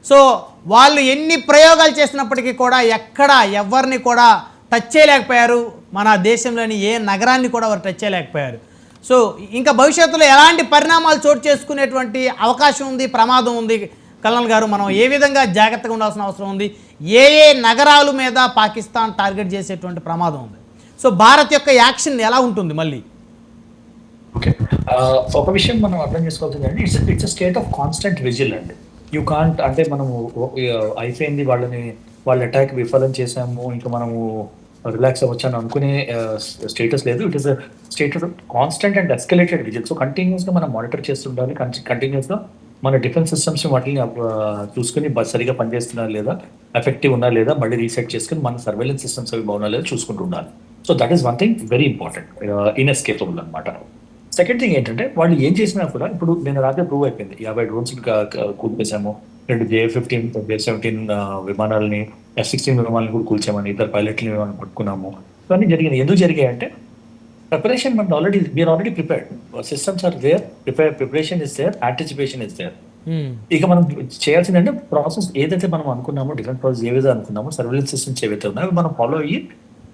So వాళ్ళు ఎన్ని ప్రయోగాలు చేసినప్పటికీ కూడా ఎక్కడ ఎవరిని కూడా టచ్ చేయలేకపోయారు. మన దేశంలోని ఏ నగరాన్ని కూడా వారు టచ్ చేయలేకపోయారు. సో ఇంకా భవిష్యత్తులో ఎలాంటి పరిణామాలు చోటు చేసుకునేటువంటి అవకాశం ఉంది, ప్రమాదం ఉంది కల్నల్ గారు? మనం ఏ విధంగా జాగ్రత్తగా ఉండాల్సిన అవసరం ఉంది? ఏ నగరాల మీద పాకిస్తాన్ టార్గెట్ చేసేటువంటి ప్రమాదం ఉంది? సో భారత్ యొక్క యాక్షన్ ఎలా ఉంటుంది మళ్ళీ? ఓకే, ఒక విషయం మనం అర్థం చేసుకోవాల్సిందండి, it's state of constant vigil అండి. యూ కాంట్ అంటే మనము అయిపోయింది, వాళ్ళ అటాక్ విఫలం చేసాము, ఇంకా మనము రిలాక్స్ అవ్వచ్చు అని అనుకునే స్టేటస్ లేదు. It is state of constant and escalated whistle. So కంటిన్యూస్గా మనం మానిటర్ చేస్తుండాలి. కంటిన్యూస్గా మన డిఫెన్స్ సిస్టమ్స్ వాటిని చూసుకుని సరిగా పనిచేస్తున్నా లేదా, ఎఫెక్టివ్ ఉన్నా లేదా, మళ్ళీ రీసెట్ చేసుకుని మన సర్వేలెన్స్ సిస్టమ్స్ అవి బాగున్నా లేదా చూసుకుంటూ ఉండాలి. So that is one thing very important, inescapable అనమాట. సెకండ్ థింగ్ ఏంటంటే, వాళ్ళు ఏం చేసినా కూడా, ఇప్పుడు నేను రాత్రి ప్రూవ్ అయిపోయింది, 50 డ్రోన్స్ కూల్చేసాము, 2 J-15, J-17 విమానాలని, F-16 విమానాలను కూడా కూల్చామని, 2 పైలట్లని పట్టుకున్నాము. ఇవన్నీ జరిగినాయి. ఎందుకు జరిగాయి అంటే, ప్రిపరేషన్ మనకు already prepared, systems are there, preparation is there, anticipation is there. ఇక మనం చేయాల్సిందంటే ప్రాసెస్ ఏదైతే మనం అనుకున్నామో, డిఫరెంట్ ప్రాసెస్ ఏవైతే అనుకున్నామో, సర్వేలెన్స్ సిస్టమ్స్ ఏవైతే ఉన్నాయో మనం ఫాలో అయ్యి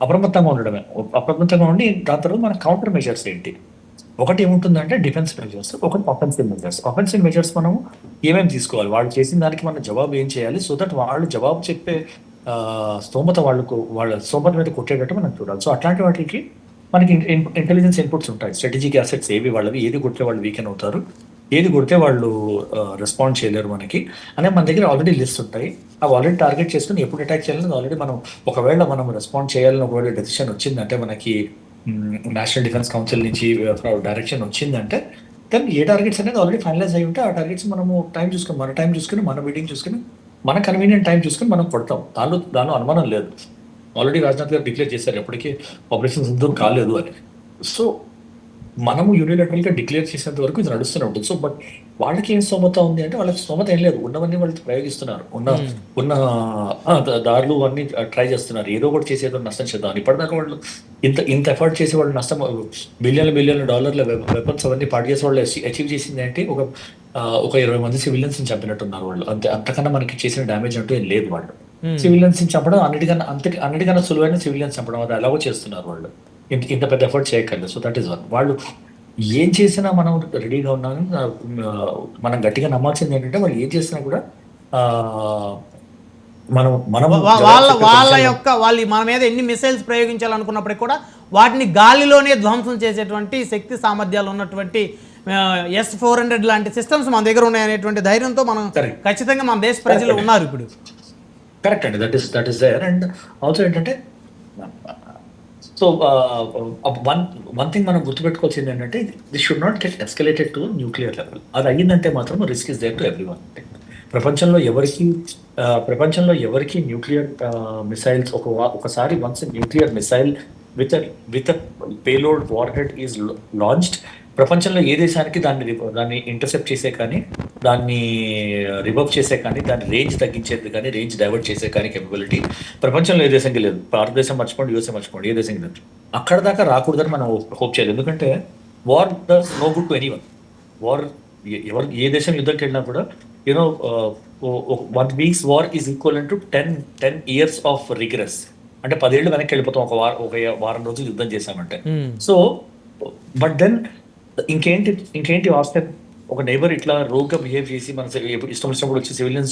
అప్రమత్తంగా ఉండడమే. అప్రమత్తంగా ఉండి దాని తర్వాత మన కౌంటర్ మెజర్స్ ఏంటి? ఒకటి ఏముంటుందంటే డిఫెన్స్ మెజర్స్, ఒకటి ఆఫెన్సివ్ మెజర్స్. ఆఫెన్సివ్ మెజర్స్ మనం ఏమేమి తీసుకోవాలి, వాళ్ళు చేసిన దానికి మన జవాబు ఏం చేయాలి, సో దట్ వాళ్ళు జవాబు చెప్పే స్తోమత వాళ్ళ స్తోమత మీద కొట్టేటట్టు మనం చూడాలి. సో అట్లాంటి వాటికి మనకి ఇంటెలిజెన్స్ ఇన్పుట్స్ ఉంటాయి. స్ట్రాటజిక్ అసెట్స్ ఏవి వాళ్ళవి, ఏది కొడితే వాళ్ళు వీకెన్ అవుతారు, ఏది కొడితే వాళ్ళు రెస్పాండ్ చేయలేరు మనకి అనే మన దగ్గర ఆల్రెడీ లిస్ట్ ఉంటాయి. అవి ఆల్రెడీ టార్గెట్ చేసుకుని ఎప్పుడు అటాక్ చేయాలని ఆల్రెడీ మనం, ఒకవేళ మనం రెస్పాండ్ చేయాలని ఒకవేళ డెసిషన్ వచ్చిందంటే, మనకి నేషనల్ డిఫెన్స్ కౌన్సిల్ నుంచి డైరెక్షన్ వచ్చిందంటే, దెన్ ఏ టార్గెట్స్ అనేది ఆల్రెడీ ఫైనలైజ్ అయ్యి ఉంటే ఆ టార్గెట్స్ మనము మన టైం చూసుకుని మన మీటింగ్ చూసుకుని మన కన్వీనియంట్ టైం చూసుకుని మనం కొడతాం. దానిలో అనుమానం లేదు. ఆల్రెడీ రాజ్నాథ్ గారు డిక్లేర్ చేశారు ఎప్పటికీ ఆపరేషన్ సింధూర్ కాలేదు అని. సో మనము యూనిలాటరల్గా డిక్లేర్ చేసేంత వరకు ఇది నడుస్తూనే ఉంటుంది. సో బట్ వాళ్ళకి ఏం స్తోమత ఉంది అంటే, వాళ్ళకి స్తోమత ఏం లేదు, ఉన్నవన్నీ వాళ్ళు ప్రయోగిస్తున్నారు, ఉన్న దారులు అన్ని ట్రై చేస్తున్నారు, ఏదో ఒకటి చేసేదో నష్టం చేద్దాం. ఇప్పటిదాకా వాళ్ళు ఇంత ఎఫర్ట్ చేసే వాళ్ళు నష్టం, బిలియన్ డాలర్ల వెపన్స్ అవన్నీ పాటు చేసే వాళ్ళు అచీవ్ చేసింది ఏంటి? ఒక 20 మంది సివిలియన్స్ ని చంపినట్టున్నారు వాళ్ళు. అంతకన్నా మనకి చేసిన డ్యామేజ్ అంటూ ఏం లేదు. వాళ్ళు సివిలియన్స్ ని చంపడం అన్నిటికన్నా సులువైన సివిలియన్స్ చంపడం, అది ఎలాగో చేస్తున్నారు వాళ్ళు, ఇంత పెద్ద ఎఫర్ట్ చేయక్కర్లేదు. So that is one. వాళ్ళు ఏం చేసినా మనం రెడీగా ఉన్నాము. మనం గట్టిగా నమ్మాల్సింది ఏంటంటే, వాళ్ళు ఏం చేసినా కూడా వాళ్ళు మన మీద ఎన్ని మిసైల్స్ ప్రయోగించాలనుకున్నప్పటికీ కూడా వాటిని గాలిలోనే ధ్వంసం చేసేటువంటి శక్తి సామర్థ్యాలు ఉన్నటువంటి S-400 లాంటి సిస్టమ్స్ మన దగ్గర ఉన్నాయనేటువంటి ధైర్యంతో మనం ఖచ్చితంగా మన దేశ ప్రజలు ఉన్నారు ఇప్పుడు. కరెక్ట్ అండి, that is there. And also ఏంటంటే, సో వన్ థింగ్ మనం గుర్తుపెట్టుకోవాల్సింది ఏంటంటే, this should not get escalated to nuclear level. అది అయ్యిందంటే మాత్రం risk is there to everyone. ప్రపంచంలో ఎవరికి న్యూక్లియర్ మిసైల్స్ ఒకసారి once nuclear missile with payload warhead is launched, ప్రపంచంలో ఏ దేశానికి దాన్ని ఇంటర్సెప్ట్ చేసే కానీ, దాన్ని రివర్వ్ చేసే కానీ, దాని రేంజ్ తగ్గించేది కానీ, రేంజ్ డైవర్ట్ చేసే కానీ కెపబిలిటీ ప్రపంచంలో ఏ దేశంకి లేదు. భారతదేశం మర్చిపోండి, యూఎస్ఏ మర్చిపోండి, ఏ దేశంకి లేదు. అక్కడ దాకా రాకూడదని మనం హోప్ చేయాలి. ఎందుకంటే war does no good to anyone. War ఏ దేశం యుద్ధంకి వెళ్ళినా కూడా, you know 1 week's war is equal to 10 years of regress. అంటే 10 ఏళ్ళు వెనక్కి వెళ్ళిపోతాం ఒక వారం రోజులు యుద్ధం చేశామంటే. సో బట్ దెన్ ఇంకేంటి వాస్తే, ఒక నైబర్ ఇట్లా రోగ్గా బిహేవ్ చేసి మన ఇష్టం వచ్చినప్పుడు వచ్చి సివిలియన్స్